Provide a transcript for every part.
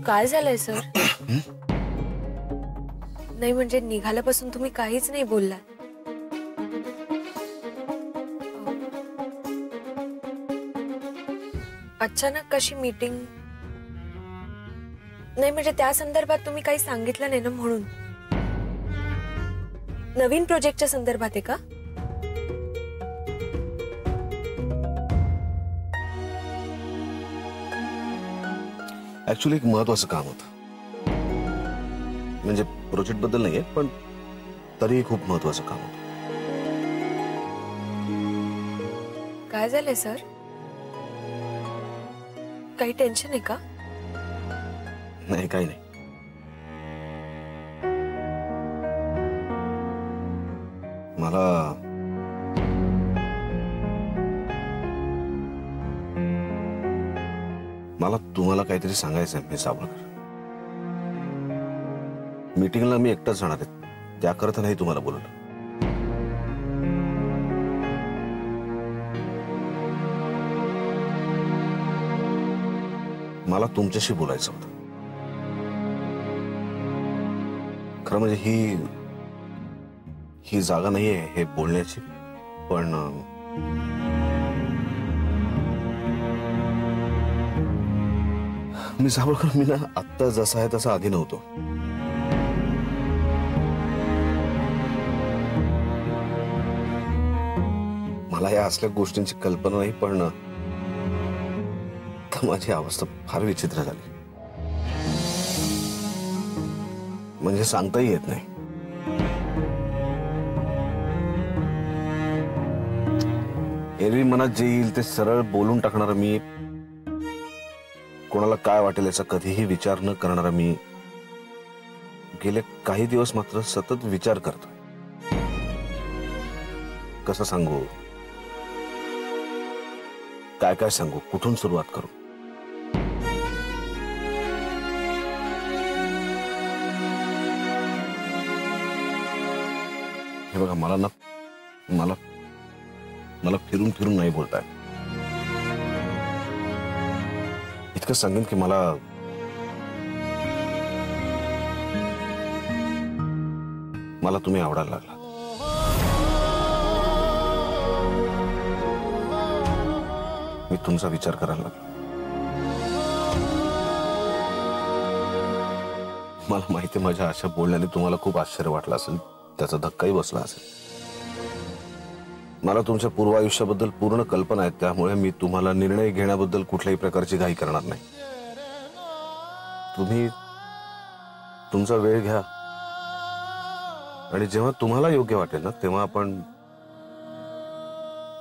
काय झालंय सर? नाही म्हणजे निघाल्यापासून तुम्ही काहीच नाही बोललात. अचानक कशी मीटिंग? नाही म्हणजे त्या संदर्भात तुम्ही काही सांगितलं नाही ना म्हणून. नवीन प्रोजेक्टच्या संदर्भात आहे का? ऍक्च्युअली एक महत्वाचं काम होतं. म्हणजे प्रोजेक्ट बद्दल नाहीये पण तरीही खूप महत्वाचं काम होतं. काय झालंय सर? काही टेन्शन आहे का? नाही काही नाही. मला तुम्हाला काहीतरी सांगायचं आहे मिस सावळकर. मीटिंगला मी एकटाच जाणार आहे, त्याकरता नाही तुम्हाला बोलवलं. मला तुमच्याशी बोलायचं होतं. खरं म्हणजे ही जागा नाहीये हे बोलण्याची, पण मी सावळकर मी ना आत्ता जसा आहे तसा आधी नव्हतो. मला या असल्या गोष्टींची कल्पना नाही, पण माझी अवस्था फार विचित्र झाली. म्हणजे सांगताही येत नाही. एरवी मनात जे येईल ते सरळ बोलून टाकणारा मी, कोणाला काय वाटेल याचा कधीही विचार न करणारा मी, गेले काही दिवस मात्र सतत विचार करतोय. कसं सांगू, काय काय सांगू, कुठून सुरुवात करू. हे बघा मला फिरून फिरून नाही बोलताय. इतकं सांगेन की मला तुम्ही आवडायला लागला. मी तुमचा विचार करायला लागलो. मला माहिती माझ्या अशा बोलण्याने तुम्हाला खूप आश्चर्य वाटलं असेल, त्याचा धक्काही बसला असेल. मला तुमच्या पूर्व आयुष्याबद्दल पूर्ण कल्पना आहे, त्यामुळे मी तुम्हाला निर्णय घेण्याबद्दल कुठल्याही प्रकारची घाई करणार नाही. तुम्ही तुमचा वेळ घ्या आणि जेव्हा तुम्हाला योग्य वाटेल ना तेव्हा आपण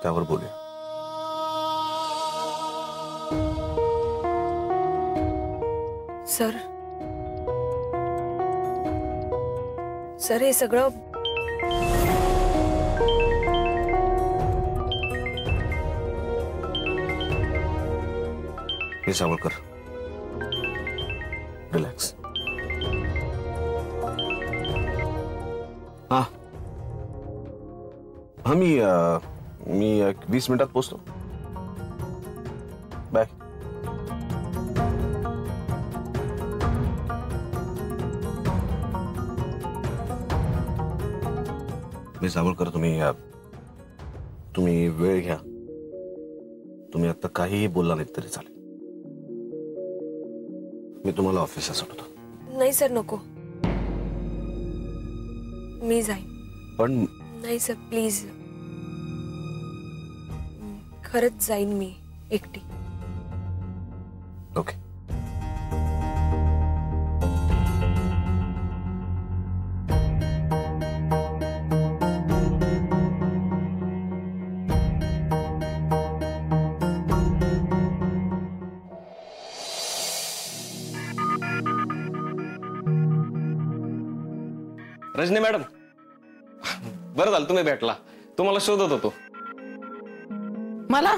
त्यावर बोलूया. सर हे सगळं हे सावळकर रिलॅक्स. हा मी 20 मिनिटात पोहोचतो. बाय. मी सावळकर तुम्ही वेळ घ्या. तुम्ही आता काहीही बोलला नाही तरी चालेल. मी तुम्हाला ऑफिसला सोडतो. नाही सर नको, मी जाईन. पण नाही सर प्लीज, खरंच जाईन मी एकटी. ओके. रजनी मॅडम, बरं झालं तुम्ही भेटला. तुम्हाला शोधत होतो. मला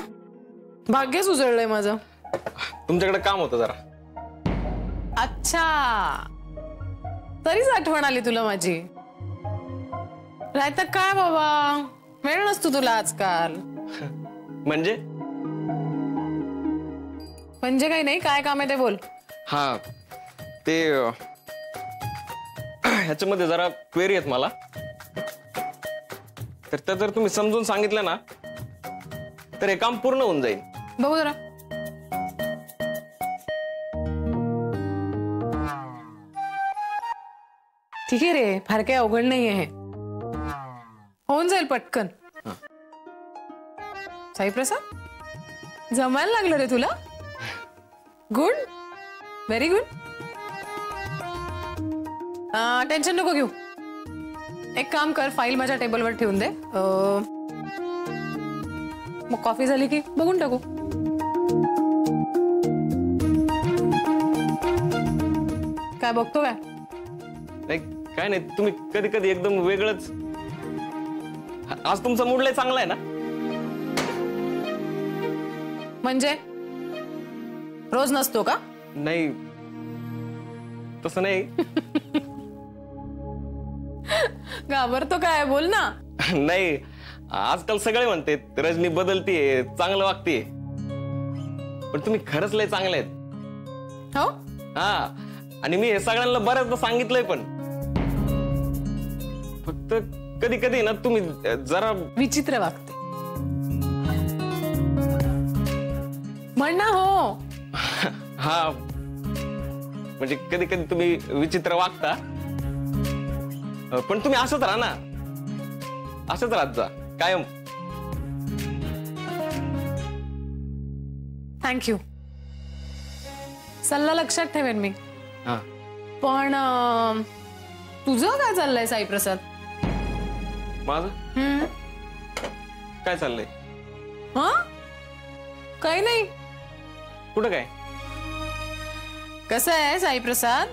भाग्यच उजळलंय माझं. तुमच्याकडे काम होतं जरा. अच्छा, तरीच आठवण आली तुला माझी. नाही तर काय बाबा, वेळ नसतो तुला आजकाल. म्हणजे म्हणजे काही नाही, काय काम आहे ते बोल. हा ते ह्याच्यामध्ये जरा क्वेरी आहेत मला, तर त्या जर तुम्ही समजून सांगितलं ना तर हे काम पूर्ण होऊन जाईल. बघू जरा. ठीक आहे रे, फार काही अवघड नाहीये हे, होऊन जाईल पटकन. साईप्रसाद, जमायला लागलं रे तुला. Good, very good. टेन्शन नको घेऊ. एक काम कर, फाईल माझ्या टेबलवर ठेवून दे. मग कॉफी झाली की बघून टाकू. काय बघतो काय? नाही काय नाही, तुम्ही कधी कधी एकदम वेगळंच. आज तुमचा मूड लय चांगला आहे ना. म्हणजे रोज नसतो का? नाही तसं नाही. घाबरतो काय, बोल ना. नाही, आजकाल सगळे म्हणते रजनी बदलतीये, चांगलं वागतीये, पण तुम्ही खरंच लय चांगले आहेत. हो, हा, आणि मी हे सगळ्यांना बऱ्याचदा सांगितलंय, पण फक्त कधी कधी ना तुम्ही जरा विचित्र वागते. म्हण ना. हो, हा, म्हणजे कधी कधी तुम्ही विचित्र वागता, पण तुम्ही असंच राहा ना, असंच राहत जा कायम. थँक्यू. सल्ला लक्षात ठेवेन मी. हा, पण तुझं काय चाललंय साईप्रसाद? माझं काय चाललंय? हा, काही नाही. कुठं काय? कसं आहे साईप्रसाद,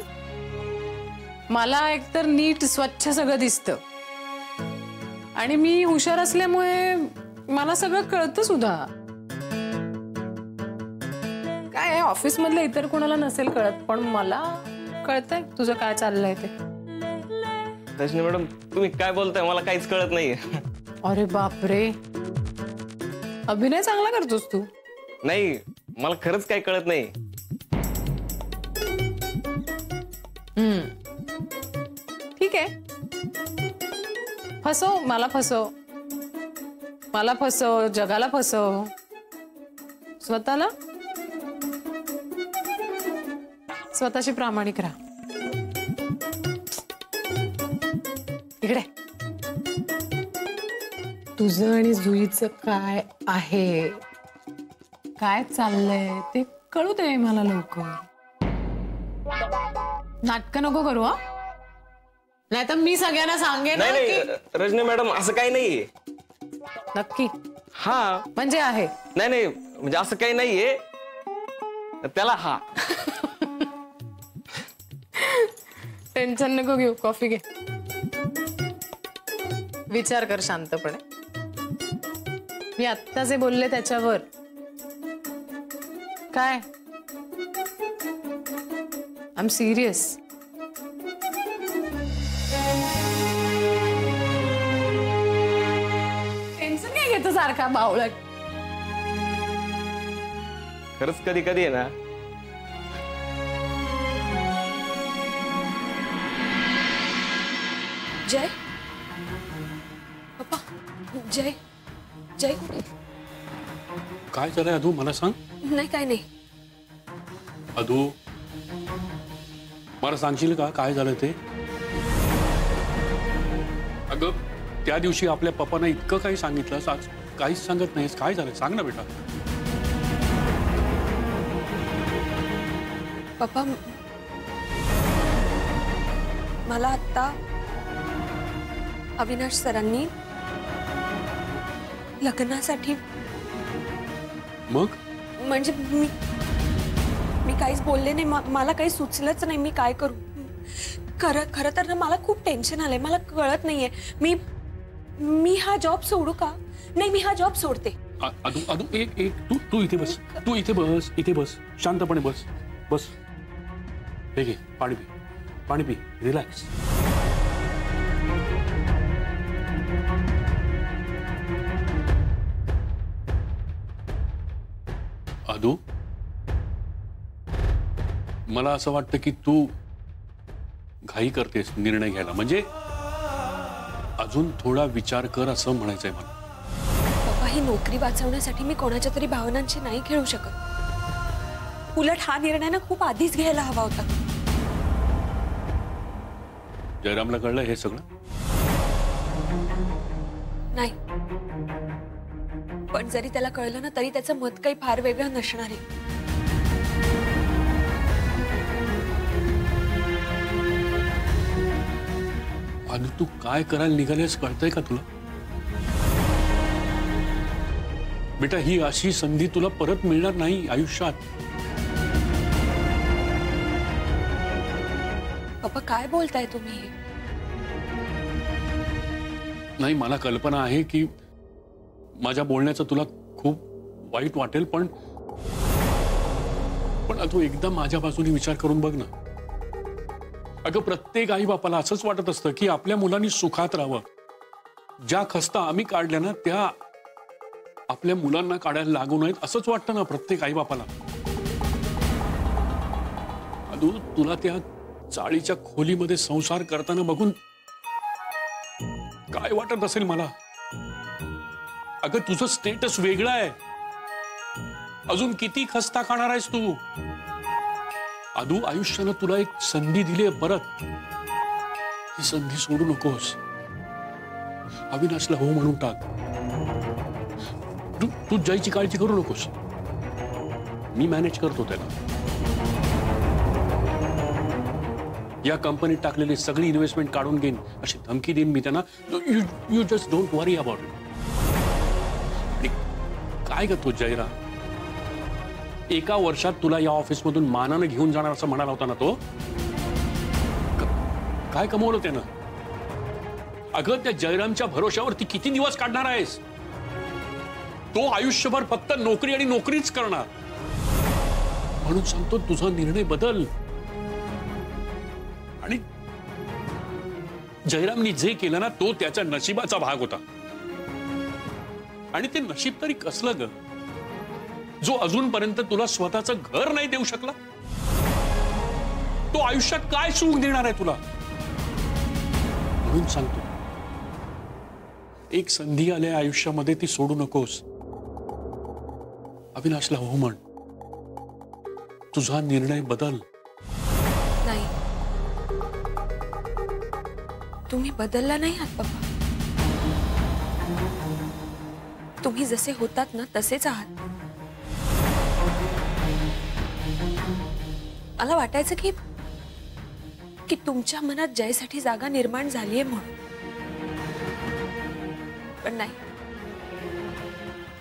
मला एकतर नीट स्वच्छ सगळं दिसतं, आणि मी हुशार असल्यामुळे मला सगळं कळतं सुद्धा. काय आहे, ऑफिस मधल्या इतर कोणाला नसेल कळत, पण मला कळतंय तुझं काय चाललंय ते. रजनी मॅडम, तुम्ही काय बोलताय मला काहीच कळत नाहीये. अरे बापरे, अभिनय चांगला करतोस तू. नाही, मला खरंच काही कळत नाही. ठीक आहे, फसव मला, फसव मला, फसव जगाला, फसव स्वतःला. स्वतःशी प्रामाणिक राहा. इकडे तुझं आणि जुईचं काय आहे, काय चाललंय ते कळू दे मला लवकर. नाटकं नको करू. हा, नाही तर मी सगळ्यांना सांगेन. नाही नाही रजनी मॅडम, असं काही नाहीये. नक्की? हा, म्हणजे आहे. नाही नाही, म्हणजे असं काही नाहीये त्याला. हा, टेन्शन नको घेऊ, कॉफी घे, विचार कर शांतपणे. मी आत्ता जे बोलले त्याच्यावर काय, आय एम सिरियस. टेन्शन काय घेतो सारखा बावळट. खरंच कधी कधी आहे ना, जय, पप्पा, जय, जय कुठे? काय झालंय अधू, मला सांग. नाही, काय नाही. अधू, मला सांगशील का काय झालं ते? अगं, त्या दिवशी आपल्या पप्पांना इतकं काही सांगितलं, आज काहीच सांगत नाहीस. काय झालं सांग ना बेटा. पप्पा, मला आता अविनाश सरांनी लग्नासाठी, मग म्हणजे मी काहीच बोलले नाही. मला काही सुचलंच नाही मी काय करू. खरं तर ना मला खूप टेन्शन आलंय. मला कळत नाहीये मी हा जॉब सोडू का नाही. मी हा जॉब सोडते. अधू अधू एक तू इथे बस. तू इथे बस शांतपणे बस. हे घे, पाणी पी, रिलॅक्स. अधू, मला असं वाटतं की तू घाई करतेस निर्णय घ्यायला. म्हणजे अजून थोडा विचार कर असं म्हणायचंय मला. पप्पा, ही नोकरी वाचवण्यासाठी मी कोणाच्या तरी भावनांची नाही खेळू शकत. उलट हा निर्णय ना खूप आधीच घ्यायला हवा होता. जयरामला कळलं हे सगळं? नाही, पण जरी त्याला कळलं ना तरी त्याचं मत काही फार वेगळं नसणार आहे. आणि तू काय करायला निघालेस कळतंय का तुला? बेटा, ही अशी संधी तुला परत मिळणार नाही आयुष्यात. पप्पा, काय बोलताय तुम्ही? नाही, मला कल्पना आहे की माझ्या बोलण्याचं तुला खूप वाईट वाटेल, पण तू एकदा माझ्या बाजूने विचार करून बघ ना. अगं, प्रत्येक आई बापाला असंच वाटत असतं की आपल्या मुलांनी सुखात राहावं. ज्या खस्ता आम्ही काढल्या ना त्या आपल्या मुलांना काढायला लागू नयेत असंच वाटतं ना प्रत्येक आई बापाला. तुला त्या चाळीच्या खोलीमध्ये संसार करताना बघून काय वाटत असेल मला? अगं, तुझं स्टेटस वेगळं आहे. अजून किती खस्ता खाणार आहेस तू? आदू, आयुष्यानं तुला एक संधी दिली आहे परत. ही संधी सोडू नकोस. अविनाशला हो म्हणून टाक. तू जयची काळजी करू नकोस. मी मॅनेज करतो त्याला. या कंपनीत टाकलेली सगळी इन्व्हेस्टमेंट काढून घेईन अशी धमकी देईन मी त्यांना. You just don't worry about it. काय करतो जयरा? एका वर्षात तुला या ऑफिसमधून मानानं घेऊन जाणार असं म्हणाला होता ना तो. काय कमवलं त्यानं? अगं, त्या जयरामच्या भरोश्यावरती किती दिवस काढणार आहेस? तो आयुष्यभर फक्त नोकरी आणि नोकरीच करणार. म्हणून सांगतो, तुझा निर्णय बदल. आणि जयरामनी जे केलं ना तो त्याच्या नशिबाचा भाग होता. आणि ते नशीब तरी कसलं ग, जो अजूनपर्यंत तुला स्वतःचं घर नाही देऊ शकला? तो आयुष्यात काय सुख देणार आहे तुला? म्हणून सांगतो, एक संधी आली आयुष्यामध्ये, ती सोडू नकोस. अविनाशला हो म्हण. तुझा निर्णय बदल. नाही, तुम्ही बदलला नाही आहात पप्पा. तुम्ही जसे होतात ना तसेच आहात. मला वाटायचं की तुमच्या मनात जयसाठी जागा निर्माण झालीये म्हणून, पण नाही.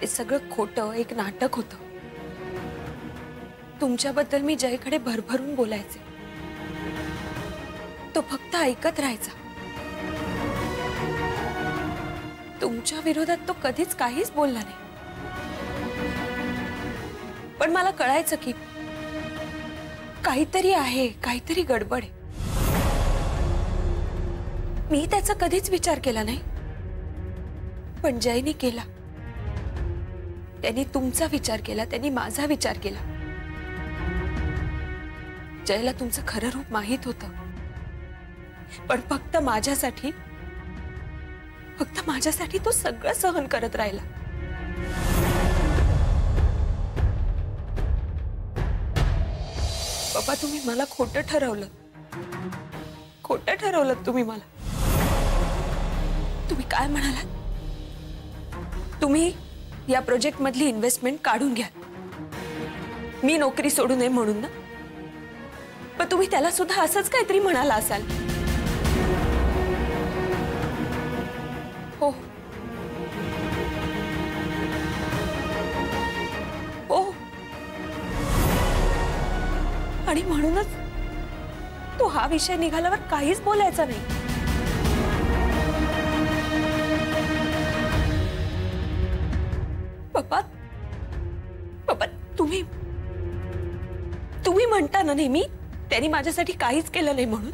हे सगळं खोटं एक नाटक होतं. तुमच्याबद्दल मी जयकडे भरभरून बोलायचे, तो फक्त ऐकत राहायचा. तुमच्या विरोधात तो कधीच काहीच बोलला नाही. पण मला कळायचं की काहीतरी आहे, काहीतरी गडबड आहे. मी त्याचा कधीच विचार केला नाही, पण जयनी केला. त्यांनी तुमचा विचार केला, त्यांनी माझा विचार केला. जयला तुमचं खरं रूप माहित होतं, पण फक्त माझ्यासाठी तो सगळं सहन करत राहिला. बाबा, तुम्ही मला खोटं ठरवलं तुम्ही मला. तुम्ही काय म्हणालात? तुम्ही या प्रोजेक्ट मधली इन्व्हेस्टमेंट काढून घ्या, मी नोकरी सोडू नये म्हणून ना? पण तुम्ही त्याला सुद्धा असंच काहीतरी म्हणाला असाल. हो हो, आणि म्हणूनच तो हा विषय निघाल्यावर काहीच बोलायचा नाही. पप्पा, तुम्ही म्हणता ना नेहमी त्यांनी माझ्यासाठी काहीच केलं नाही म्हणून.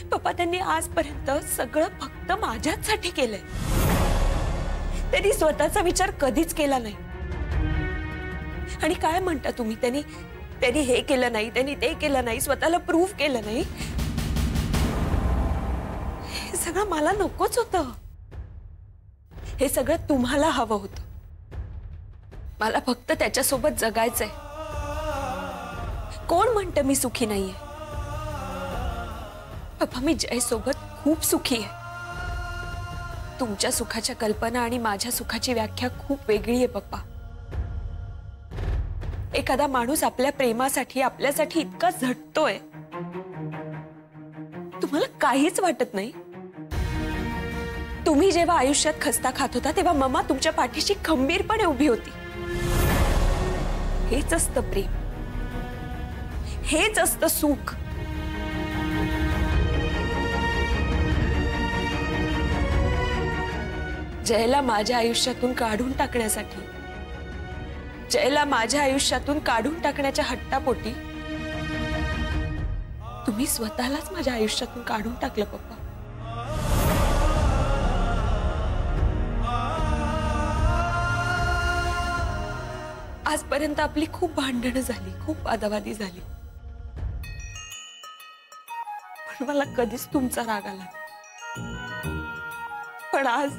पप्पा, त्यांनी आजपर्यंत सगळं फक्त माझ्यासाठी केलंय. त्यांनी स्वतःचा विचार कधीच केला नाही. आणि काय म्हणता तुम्ही, त्यांनी त्यांनी हे केलं नाही, त्यांनी ते केलं नाही, स्वतःला प्रूव्ह केलं नाही. हे सगळं मला नकोच होतं. हे सगळं तुम्हाला हवं होतं. मला फक्त त्याच्यासोबत जगायचंय. कोण म्हणतं मी सुखी नाहीये? पप्पा, मी जय सोबत खूप सुखी आहे. तुमच्या सुखाच्या कल्पना आणि माझ्या सुखाची व्याख्या खूप वेगळी आहे पप्पा. एखादा माणूस आपल्या प्रेमासाठी, आपल्यासाठी इतका झटतोय, तुम्हाला काहीच वाटत नाही? तुम्ही जेव्हा आयुष्यात खस्ता खात होता तेव्हा मम्मा तुमच्या पाठीशी खंबीरपणे उभी होती. हेच असतं प्रेम, हेच असतं सुख. जयला माझ्या आयुष्यातून काढून टाकण्यासाठी, जयला माझ्या आयुष्यातून काढून टाकण्याच्या हट्टापोटी तुम्ही स्वतःलाच माझ्या आयुष्यातून काढून टाकलं पप्पा. आजपर्यंत आपली खूप भांडणं झाली, खूप वादावादी झाली, पण मला कधीच तुमचा राग आला. पण आज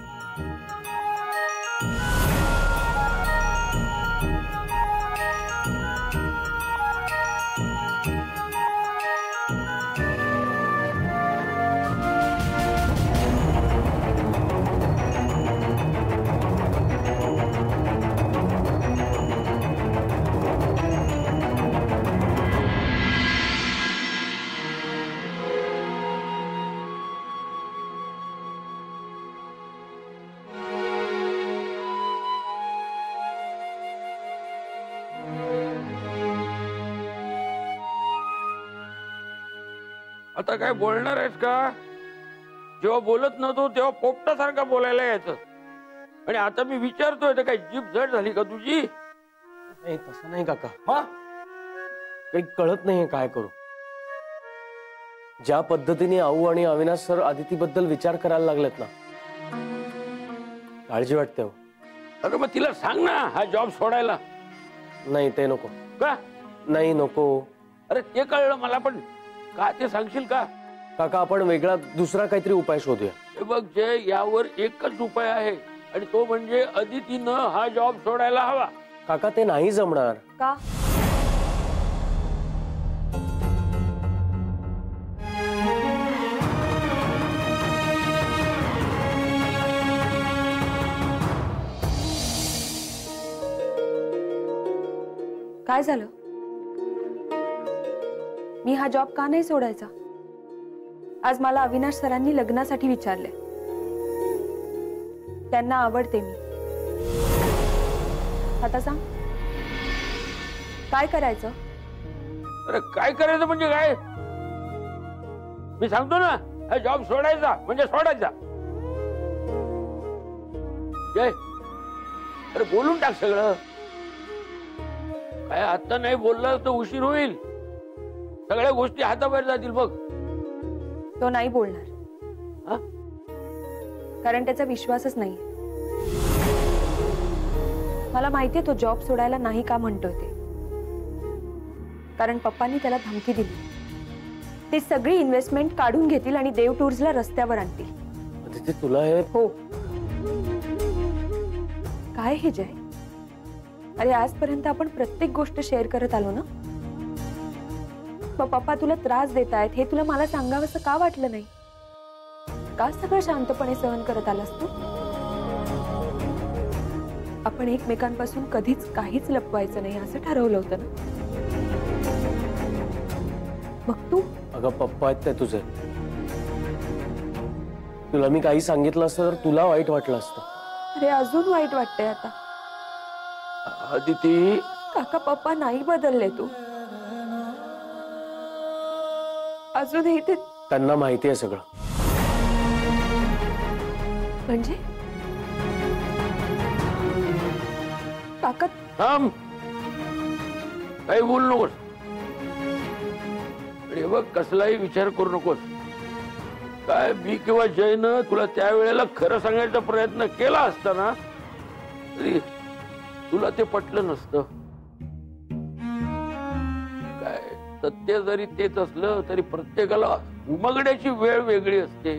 आता काय बोलणार आहेस का? जेव्हा बोलत नव्हतो तेव्हा पोपटासारखा बोलायला यायचं, आणि आता मी विचारतोय तर काय जीभ जड झाली का तुझी? नाही, तसं नाही काका. काही कळत नाहीये काय करू. ज्या पद्धतीने आऊ आणि अविनाश सर आदितीबद्दल विचार करायला लागलेत ना, काळजी वाटते हो. अगं मग तिला सांग ना हा जॉब सोडायला. नाही, ते नको. का? नाही, नको. अरे ते कळलं मला, पण का ते सांगशील का? काका, आपण वेगळा दुसरा काहीतरी उपाय शोधूया. हे बघ जय, यावर एकच उपाय आहे, आणि तो म्हणजे अदितीनं हा जॉब सोडायला हवा. काका, ते नाही जमणार. का? काय झालं? मी हा जॉब का नाही सोडायचा? आज मला अविनाश सरांनी लग्नासाठी विचारले. त्यांना आवडते मी. आता सांग, काय करायचं? अरे काय करायचं म्हणजे काय? मी सांगतो ना, हा जॉब सोडायचा म्हणजे सोडायचा. जय, अरे बोलून टाक सगळं. काय आता नाही बोलला तर उशीर होईल. सगळ्या गोष्टी हाताबाहेर जातील बघ. तो नाही बोलणार. हा? कारण त्याचा विश्वासच नाही. मला माहितीये तो जॉब सोडायला नाही का म्हणतोय ते. कारण पप्पांनी त्याला धमकी दिली. ते सगळी इन्व्हेस्टमेंट काढून घेतील आणि देव टूर्सला रस्त्यावर आणतील. तिथे तुला हे हो. काय हे जय? अरे आजपर्यंत आपण प्रत्येक गोष्ट शेअर करत आलो ना. मग पप्पा तुला त्रास देत आहेत हे तुला मला सांगावंसं का वाटलं नाही? का सगळं शांतपणे सहन करत आलास तू? आपण एकमेकांपासून कधीच काहीच लपवायचं नाही असं ठरवलं होतं ना. मग तू? अगं पप्पा आहेत ते तुझे. तुला मी काही सांगितलं असतं तर तुला वाईट वाटलं असतं. अरे अजून वाईट वाटतंय आता. अदिती, काका पप्पा नाही बदलले. तू अजूनही ते. त्यांना माहिती आहे सगळं. म्हणजे काका थांब, काही बोलू नकोस. आणि बघ, कसलाही विचार करू नकोस. काय मी किंवा जयनं तुला त्यावेळेला खरं सांगायचा प्रयत्न केला असता ना, तरी तुला ते पटलं नसतं. सत्य जरी तेच असलं तरी प्रत्येकाला उमगण्याची वेळ वेगळी असते.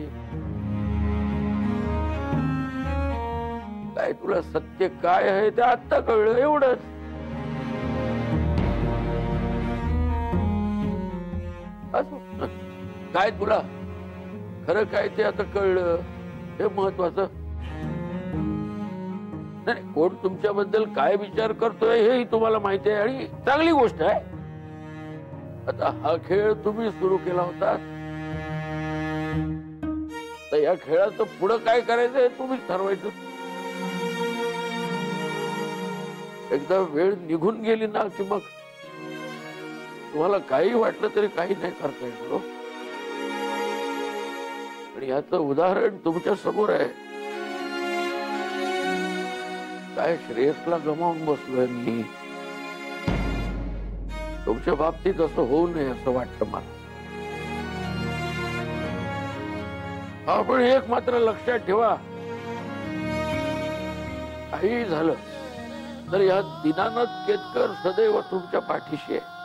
काय तुला सत्य काय आहे ते आत्ता कळलं एवढंच. असं काय तुला खरं काय ते आता कळलं हे महत्वाचं. नाही, कोण तुमच्याबद्दल काय विचार करतोय हेही तुम्हाला माहिती आहे आणि चांगली गोष्ट आहे. आता हा खेळ तुम्ही सुरू केला होता, तर या खेळाचं पुढं काय करायचं हे तुम्हीच ठरवायचं. एकदा वेळ निघून गेली ना की मग तुम्हाला काही वाटलं तरी काही नाही करता येणार. आणि याचं उदाहरण तुमच्या समोर आहे. काय श्रेयसला गमावून बसलोय मी. तुमच्या बाबतीत असं होऊ नये असं वाटतं मला. आपण एक मात्र लक्षात ठेवा, काही झालं तर या दीनानाथ केतकर सदैव तुमच्या पाठीशी आहे.